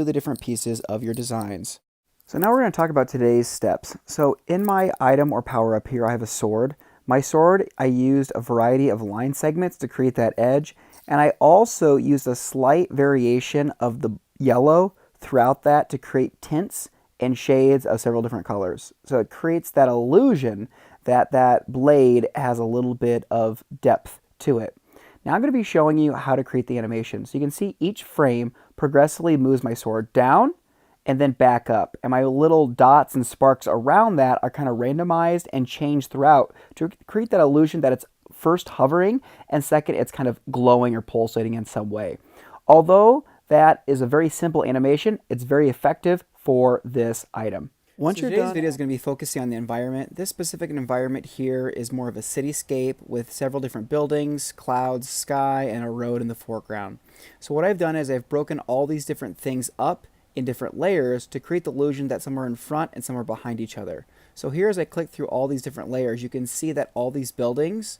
the different pieces of your designs. So now we're going to talk about today's steps. So in my item or power up here, I have a sword. My sword, I used a variety of line segments to create that edge. And I also used a slight variation of the yellow throughout that to create tints and shades of several different colors. So it creates that illusion that that blade has a little bit of depth to it. Now I'm going to be showing you how to create the animation. So you can see each frame progressively moves my sword down and then back up. And my little dots and sparks around that are kind of randomized and changed throughout to create that illusion that it's first hovering and second it's kind of glowing or pulsating in some way. Although that is a very simple animation, it's very effective for this item. Once you're done, today's video is going to be focusing on the environment. This specific environment here is more of a cityscape with several different buildings, clouds, sky, and a road in the foreground. So what I've done is I've broken all these different things up in different layers to create the illusion that some are in front and some are behind each other. So here as I click through all these different layers, you can see that all these buildings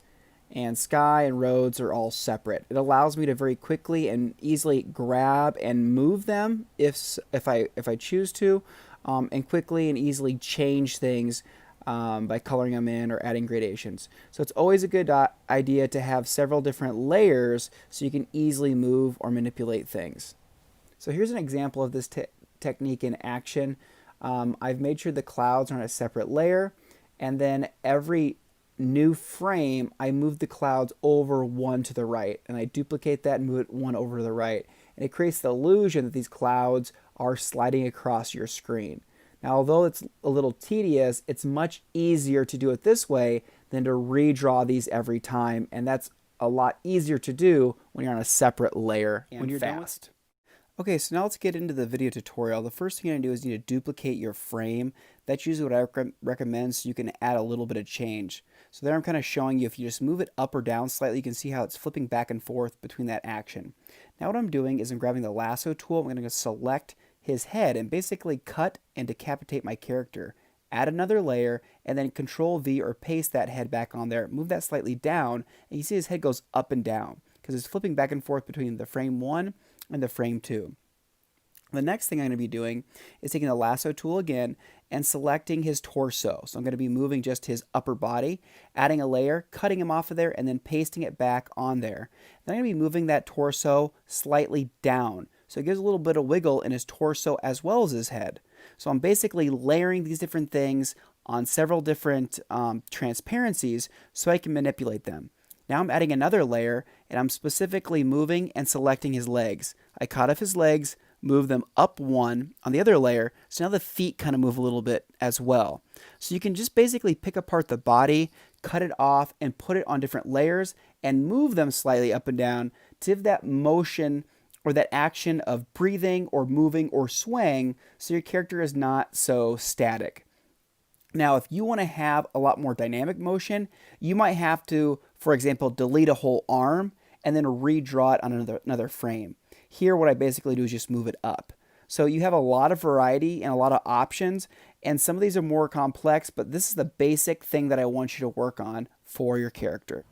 and sky and roads are all separate. It allows me to very quickly and easily grab and move them if I choose to, and quickly and easily change things by coloring them in or adding gradations. So it's always a good idea to have several different layers so you can easily move or manipulate things. So here's an example of this technique in action. I've made sure the clouds are on a separate layer, and then every new frame I move the clouds over one to the right, and I duplicate that and move it one over to the right, and it creates the illusion that these clouds are sliding across your screen. Now although it's a little tedious, it's much easier to do it this way than to redraw these every time, and that's a lot easier to do when you're on a separate layer and when you're fast. Okay, so now let's get into the video tutorial. The first thing you're going to do is you need to duplicate your frame. That's usually what I recommend so you can add a little bit of change. So there I'm kind of showing you if you just move it up or down slightly, you can see how it's flipping back and forth between that action. Now what I'm doing is I'm grabbing the lasso tool. I'm going to select his head and basically cut and decapitate my character. Add another layer and then Control V or paste that head back on there. Move that slightly down and you see his head goes up and down because it's flipping back and forth between the frame 1 and the frame 2. The next thing I'm going to be doing is taking the lasso tool again and selecting his torso. So I'm going to be moving just his upper body, adding a layer, cutting him off of there, and then pasting it back on there. Then I'm going to be moving that torso slightly down. So it gives a little bit of wiggle in his torso as well as his head. So I'm basically layering these different things on several different transparencies so I can manipulate them. Now I'm adding another layer and I'm specifically moving and selecting his legs. I cut off his legs, move them up one on the other layer, so now the feet kind of move a little bit as well. So you can just basically pick apart the body, cut it off, and put it on different layers and move them slightly up and down to give that motion or that action of breathing or moving or swaying so your character is not so static. Now, if you want to have a lot more dynamic motion, you might have to, for example, delete a whole arm and then redraw it on another frame. Here, what I basically do is just move it up. So you have a lot of variety and a lot of options, and some of these are more complex, but this is the basic thing that I want you to work on for your character.